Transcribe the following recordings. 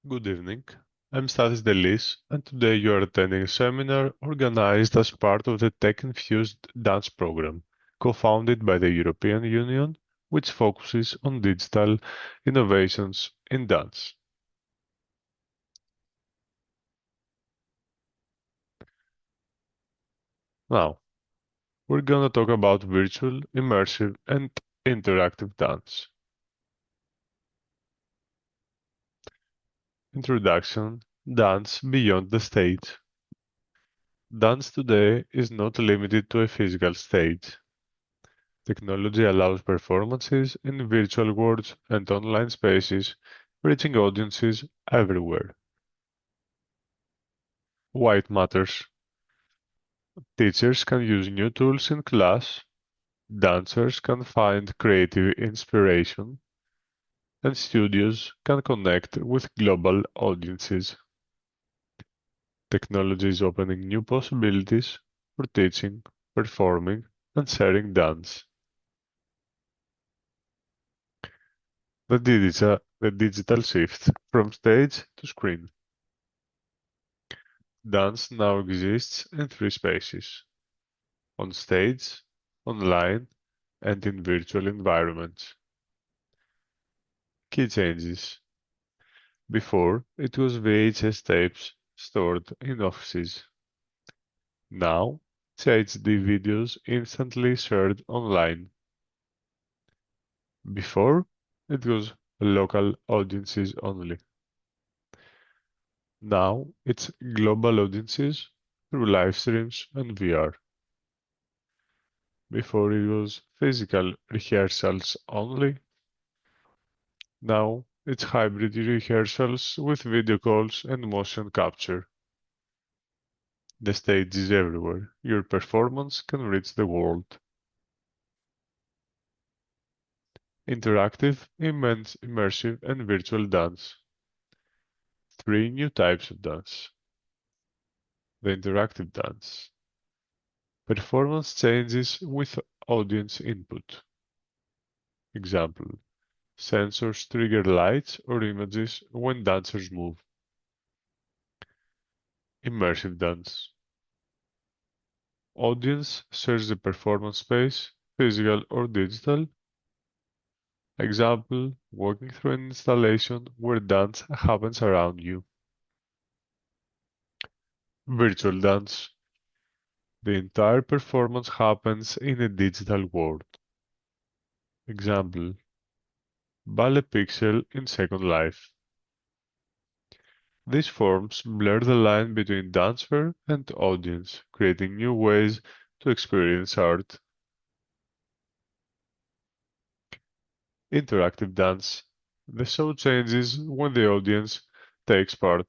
Good evening. I'm Stathis Delis, and today you are attending a seminar organized as part of the Tech-Infused Dance Program, co-founded by the European Union, which focuses on digital innovations in dance. Now, we're gonna talk about virtual, immersive, and interactive dance. Introduction: Dance beyond the stage. Dance today is not limited to a physical stage. Technology allows performances in virtual worlds and online spaces, reaching audiences everywhere. Why it matters? Teachers can use new tools in class, dancers can find creative inspiration, and studios can connect with global audiences. Technology is opening new possibilities for teaching, performing, and sharing dance. The digital shift from stage to screen. Dance now exists in three spaces: on stage, online, and in virtual environments. Key changes. Before, it was VHS tapes stored in offices. Now, it's HD videos instantly shared online. Before, it was local audiences only. Now, it's global audiences through live streams and VR. Before, it was physical rehearsals only. Now it's hybrid rehearsals with video calls and motion capture. The stage is everywhere. Your performance can reach the world. Interactive, immense, immersive, and virtual dance. Three new types of dance. The interactive dance. Performance changes with audience input. Example: sensors trigger lights or images when dancers move. Immersive dance. Audience shares the performance space, physical or digital. Example: walking through an installation where dance happens around you. Virtual dance. The entire performance happens in a digital world. Example: ballet pixel in Second Life. These forms blur the line between dancer and audience, creating new ways to experience art. Interactive dance. The show changes when the audience takes part.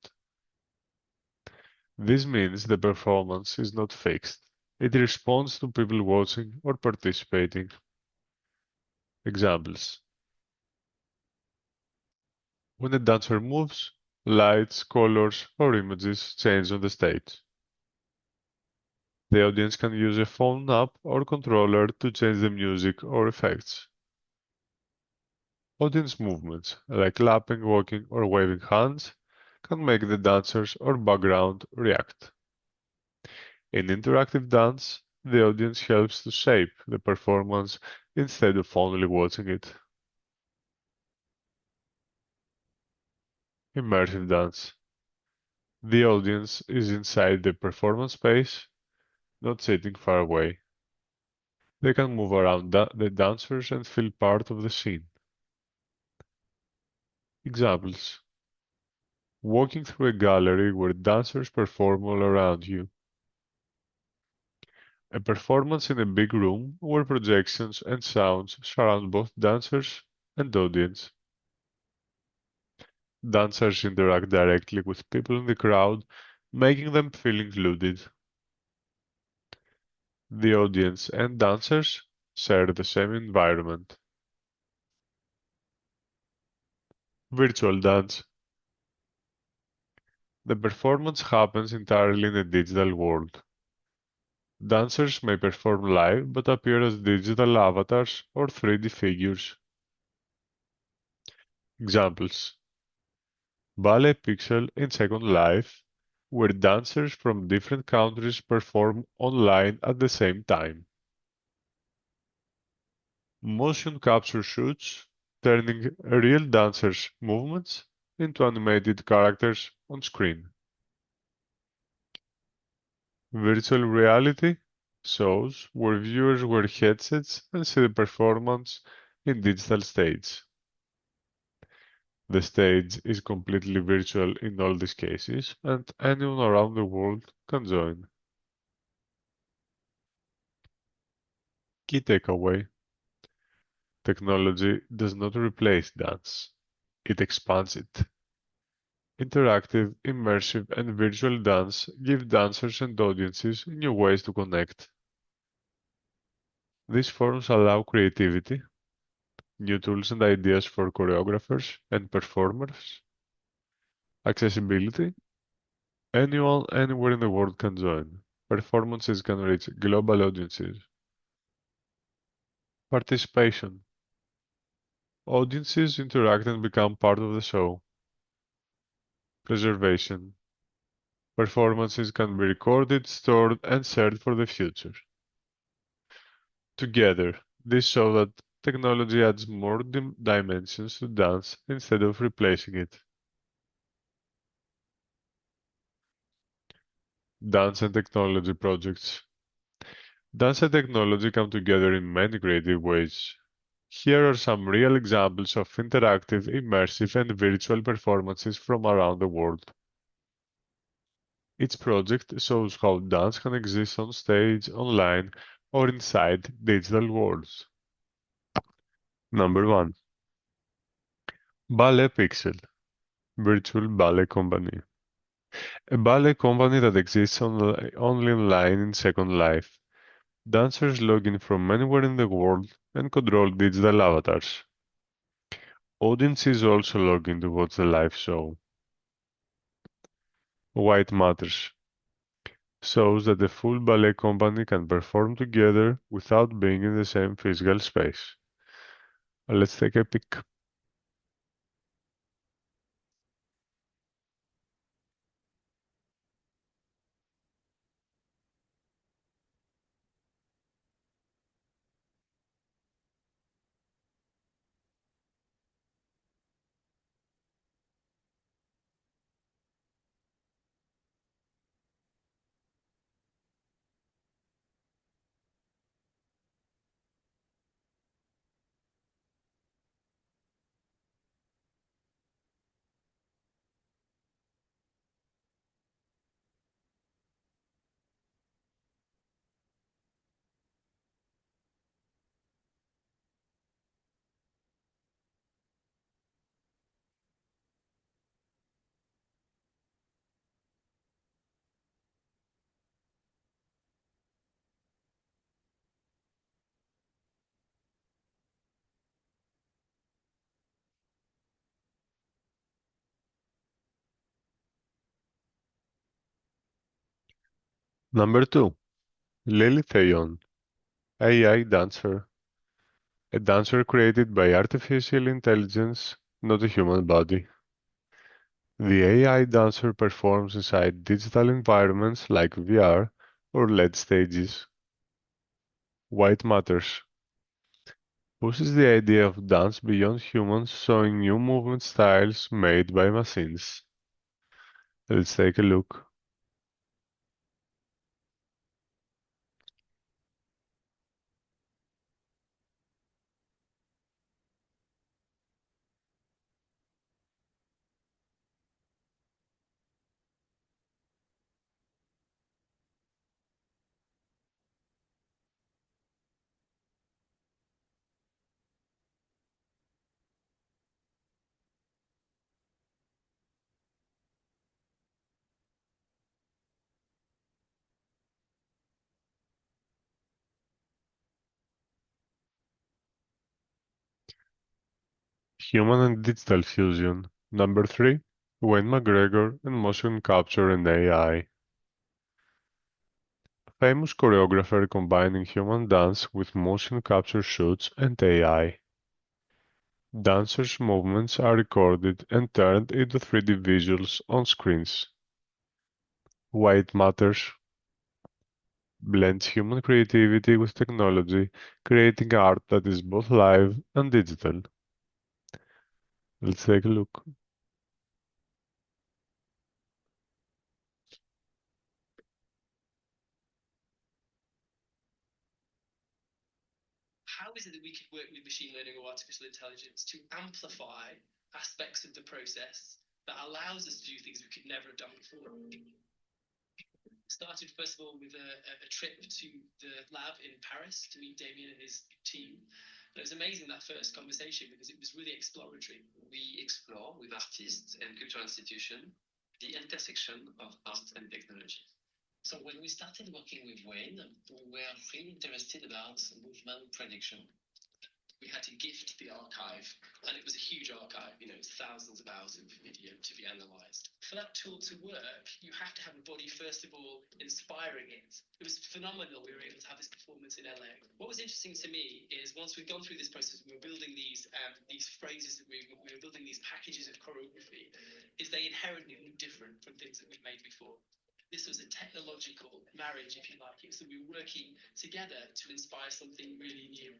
This means the performance is not fixed. It responds to people watching or participating. Examples: when a dancer moves, lights, colors, or images change on the stage. The audience can use a phone app or controller to change the music or effects. Audience movements, like clapping, walking, or waving hands, can make the dancers or background react. In interactive dance, the audience helps to shape the performance instead of only watching it. Immersive dance. The audience is inside the performance space, not sitting far away. They can move around the dancers and feel part of the scene. Examples: walking through a gallery where dancers perform all around you. A performance in a big room where projections and sounds surround both dancers and audience. Dancers interact directly with people in the crowd, making them feel included. The audience and dancers share the same environment. Virtual dance. The performance happens entirely in a digital world. Dancers may perform live but appear as digital avatars or 3D figures. Examples: Ballet Pixel in Second Life, where dancers from different countries perform online at the same time. Motion capture shoots, turning real dancers' movements into animated characters on screen. Virtual reality shows where viewers wear headsets and see the performance in digital stage. The stage is completely virtual in all these cases, and anyone around the world can join. Key takeaway: technology does not replace dance, it expands it. Interactive, immersive, and virtual dance give dancers and audiences new ways to connect. These forms allow creativity, new tools and ideas for choreographers and performers, accessibility. Anyone, anywhere in the world can join. Performances can reach global audiences. Participation. Audiences interact and become part of the show. Preservation. Performances can be recorded, stored, and shared for the future. Together, this shows that technology adds more dimensions to dance instead of replacing it. Dance and technology projects. Dance and technology come together in many creative ways. Here are some real examples of interactive, immersive, and virtual performances from around the world. Each project shows how dance can exist on stage, online, or inside digital worlds. Number 1. Ballet Pixel, virtual ballet company. A ballet company that exists only online in Second Life. Dancers log in from anywhere in the world and control digital avatars. Audiences also log in to watch the live show. White Matters shows that the full ballet company can perform together without being in the same physical space. Let's take a peek. Number 2. Lily Theon, AI dancer. A dancer created by artificial intelligence, not a human body. The AI dancer performs inside digital environments like VR or LED stages. White Matters pushes the idea of dance beyond humans, showing new movement styles made by machines. Let's take a look. Human and digital fusion. Number 3. Wayne McGregor and motion capture and AI. Famous choreographer combining human dance with motion capture shoots and AI. Dancers' movements are recorded and turned into 3D visuals on screens. White Matters blends human creativity with technology, creating art that is both live and digital. Let's take a look. How is it that we could work with machine learning or artificial intelligence to amplify aspects of the process that allows us to do things we could never have done before? Started first of all with a trip to the lab in Paris to meet Damien and his team. And it was amazing, that first conversation, because it was really exploratory. We explore with artists and cultural institutions the intersection of art and technology. So when we started working with Wayne, we were really interested about movement prediction. We had to gift the archive, and it was a huge archive, it's thousands of hours of video to be analysed. For that tool to work, you have to have a body, first of all, inspiring it. It was phenomenal we were able to have this performance in LA. What was interesting to me is once we'd gone through this process, we were building these phrases, that we were building these packages of choreography, is they inherently look different from things that we've made before. This was a technological marriage, if you like. So we were working together to inspire something really new.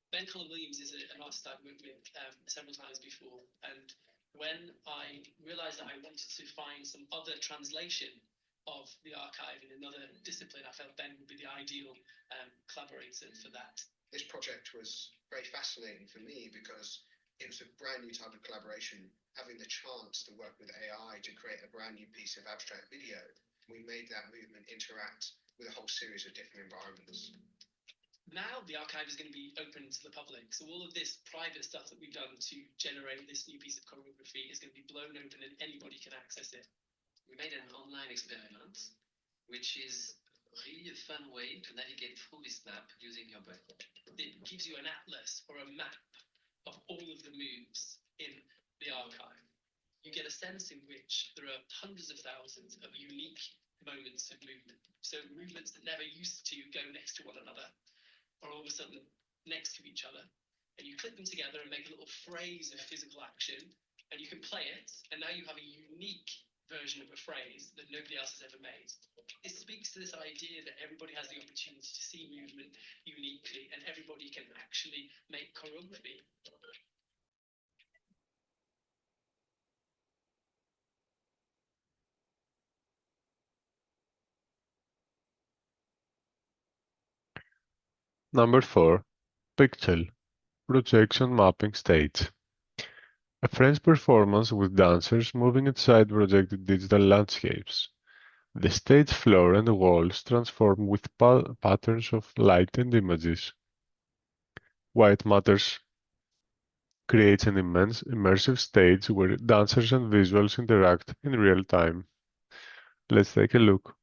Ben Colin Williams is an artist I've worked with several times before, and when I realised that I wanted to find some other translation of the archive in another discipline, I felt Ben would be the ideal collaborator for that. This project was very fascinating for me because it was a brand new type of collaboration, having the chance to work with AI to create a brand new piece of abstract video. We made that movement interact with a whole series of different environments. Now the archive is going to be open to the public, so all of this private stuff that we've done to generate this new piece of choreography is going to be blown open and anybody can access it. We made an online experiment, which is really a fun way to navigate through this map using your brain. It gives you an atlas or a map of all of the moves in the archive. You get a sense in which there are hundreds of thousands of unique moments of movement. So movements that never used to go next to one another are all of a sudden next to each other, and you click them together and make a little phrase of physical action, and you can play it, and now you have a unique version of a phrase that nobody else has ever made. It speaks to this idea that everybody has the opportunity to see movement uniquely, and everybody can actually make choreography. Number 4. Pixel Projection Mapping Stage. A French performance with dancers moving inside projected digital landscapes. The stage floor and walls transform with patterns of light and images. White Matters creates an immense immersive stage where dancers and visuals interact in real time. Let's take a look.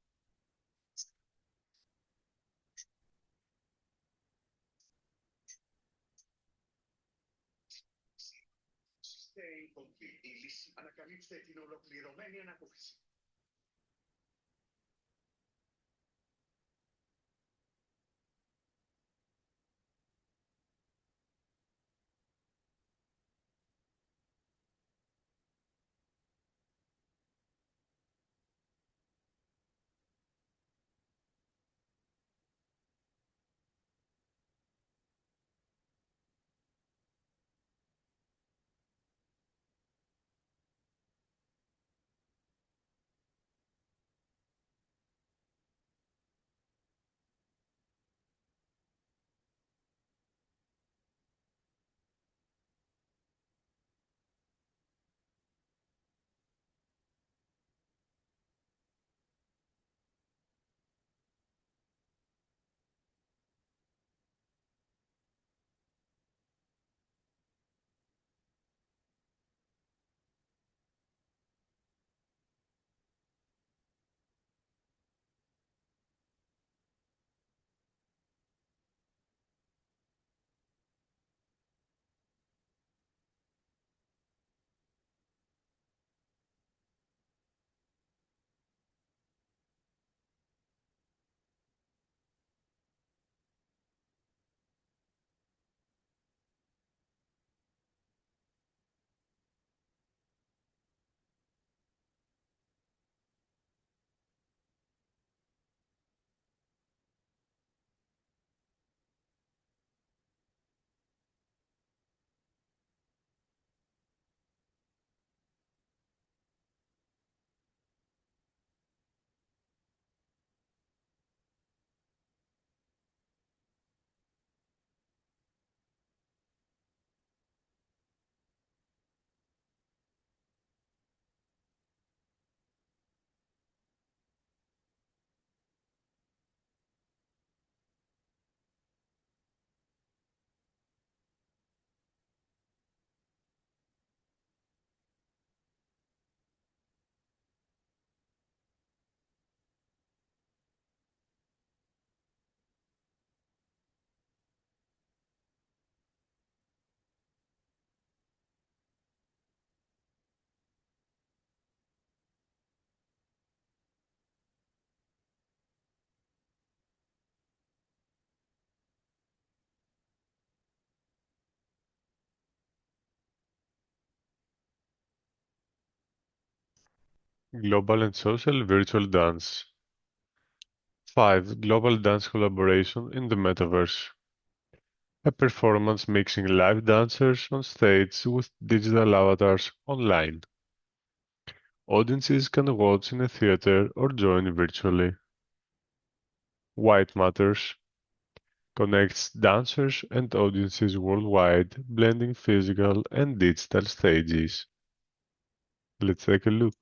Global and social virtual dance. 5. Global dance collaboration in the metaverse. A performance mixing live dancers on stage with digital avatars online. Audiences can watch in a theater or join virtually. White Matters connects dancers and audiences worldwide, blending physical and digital stages. Let's take a look.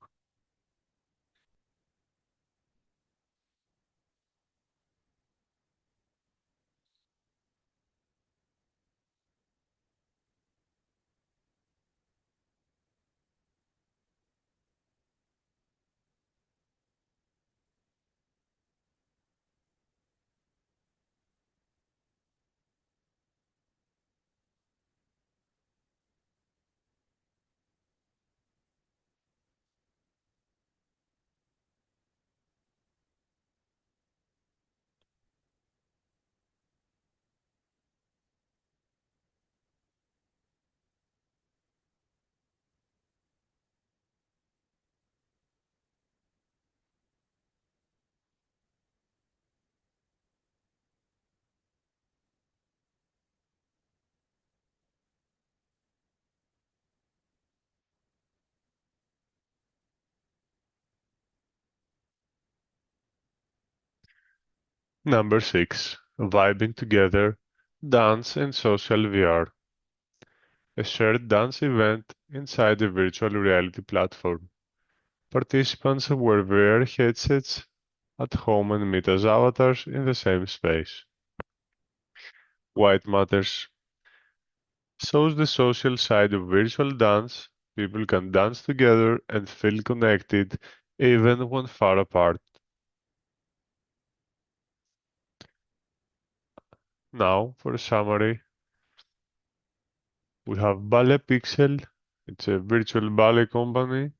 Number 6. Vibing together, dance and social VR. A shared dance event inside a virtual reality platform. Participants wear VR headsets at home and meet as avatars in the same space. White Matters shows the social side of virtual dance. People can dance together and feel connected even when far apart. Now, for a summary, we have Ballet Pixel. It's a virtual ballet company.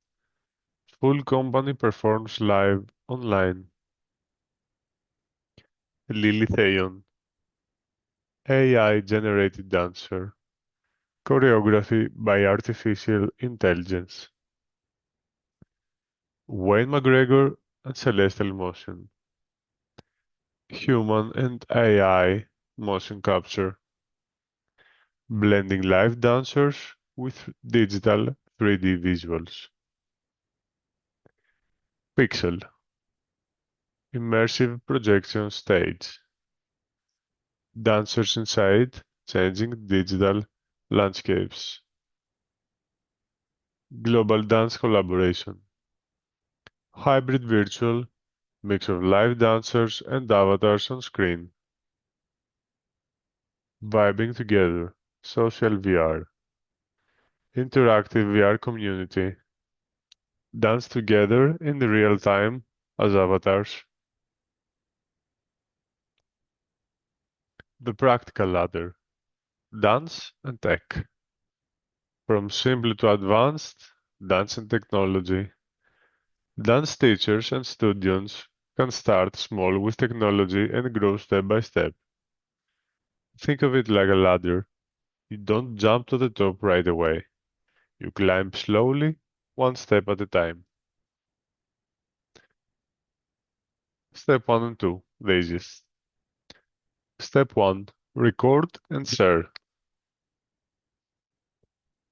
Full company performs live online. Lily Theon, AI-generated dancer. Choreography by artificial intelligence. Wayne McGregor and Celestial Motion. Human and AI motion capture. Blending live dancers with digital 3D visuals. Pixel. Immersive projection stage. Dancers inside changing digital landscapes. Global dance collaboration. Hybrid virtual mix of live dancers and avatars on screen. Vibing together. Social VR. Interactive VR community. Dance together in real time as avatars. The practical ladder. Dance and tech. From simple to advanced, dance and technology. Dance teachers and students can start small with technology and grow step by step. Think of it like a ladder. You don't jump to the top right away. You climb slowly, one step at a time. Step 1 and 2, Daisies. Step 1, record and share.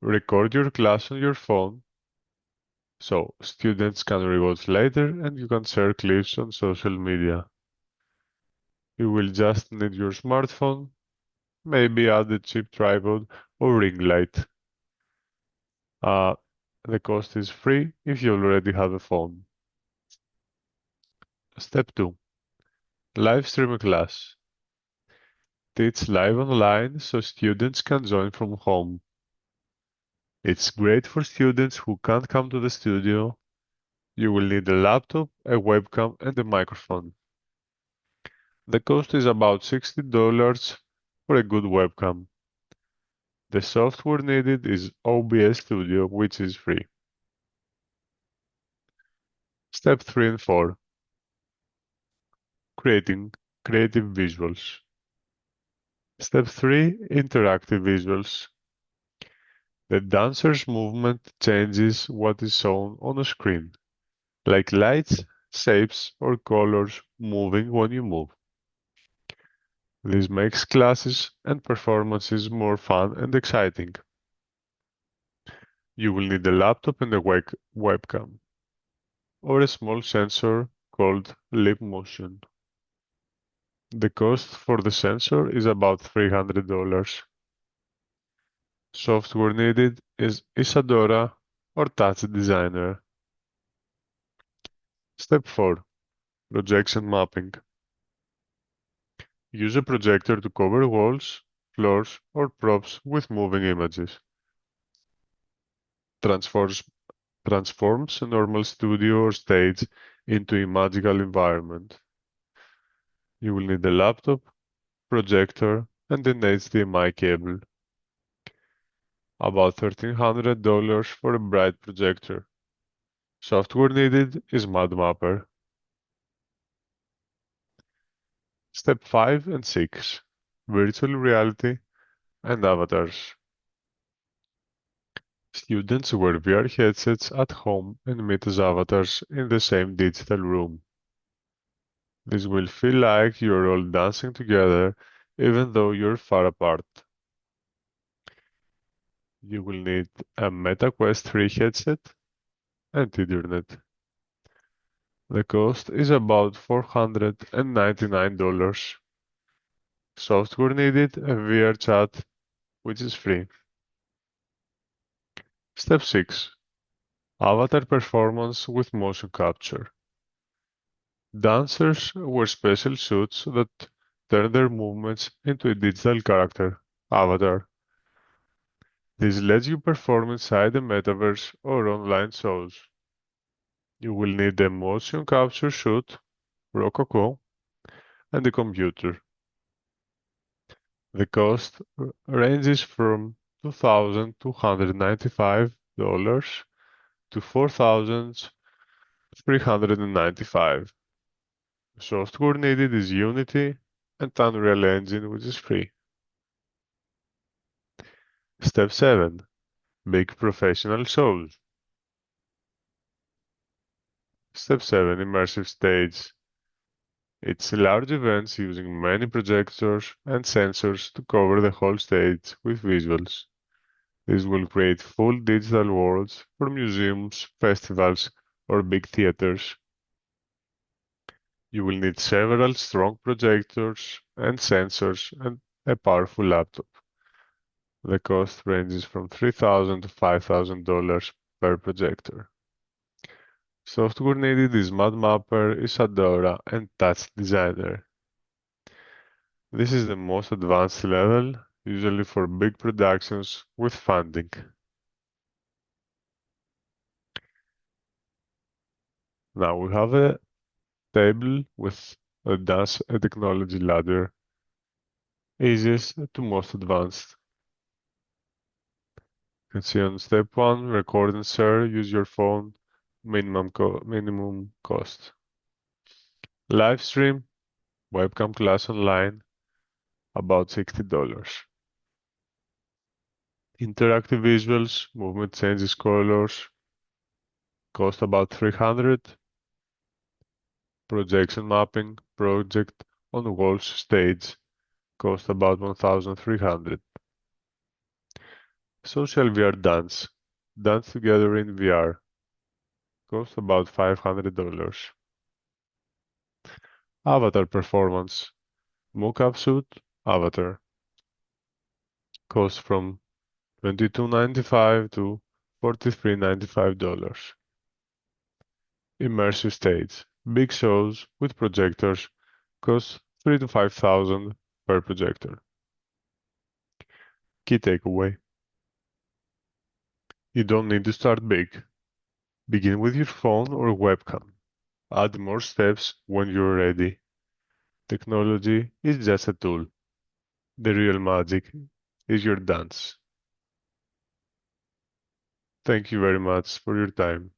Record your class on your phone so students can rewatch later and you can share clips on social media. You will just need your smartphone, maybe add a cheap tripod or ring light. Uh, the cost is free if you already have a phone. Step 2. Live stream a class. Teach live online so students can join from home. It's great for students who can't come to the studio. You will need a laptop, a webcam, and a microphone. The cost is about $60 for a good webcam. The software needed is OBS Studio, which is free. Step 3 and 4. Creating creative visuals. Step 3. Interactive visuals. The dancer's movement changes what is shown on a screen. like lights, shapes, or colors moving when you move. This makes classes and performances more fun and exciting. You will need a laptop and a webcam, or a small sensor called lip motion. The cost for the sensor is about $300. Software needed is Isadora or Touch Designer. Step 4. Projection mapping. Use a projector to cover walls, floors, or props with moving images. Transforms, transforms a normal studio or stage into a magical environment. You will need a laptop, projector, and an HDMI cable. About $1,300 for a bright projector. Software needed is MadMapper. Step 5 and 6. Virtual reality and avatars. Students wear VR headsets at home and meet as avatars in the same digital room. This will feel like you're all dancing together even though you're far apart. You will need a Meta Quest 3 headset and Internet. The cost is about $499. Software needed a VR chat, which is free. Step 6. Avatar performance with motion capture. Dancers wear special suits that turn their movements into a digital character, avatar. This lets you perform inside the metaverse or online shows. You will need a motion capture suit, Rococo, and a computer. The cost ranges from $2,295 to $4,395. Software needed is Unity and Unreal Engine, which is free. Step 7. Big professional shows. Step 7. Immersive stage. It's large events using many projectors and sensors to cover the whole stage with visuals. This will create full digital worlds for museums, festivals, or big theaters. You will need several strong projectors and sensors and a powerful laptop. The cost ranges from $3,000 to $5,000 per projector. Software needed is MadMapper, Isadora, and Touch Designer. This is the most advanced level, usually for big productions with funding. Now we have a table with a technology ladder, easiest to most advanced. You can see on step 1, record and share, use your phone, minimum cost. Live stream, webcam class online, about $60. Interactive visuals, movement changes colors, cost about 300. Projection mapping, project on walls stage, cost about 1,300. Social VR dance, dance together in VR, cost about $500. Avatar performance, mocap suit, avatar, cost from $22.95 to $43.95. Immersive stage, big shows with projectors, cost 3 to 5,000 per projector. Key takeaway: you don't need to start big. Begin with your phone or webcam. Add more steps when you're ready. Technology is just a tool. The real magic is your dance. Thank you very much for your time.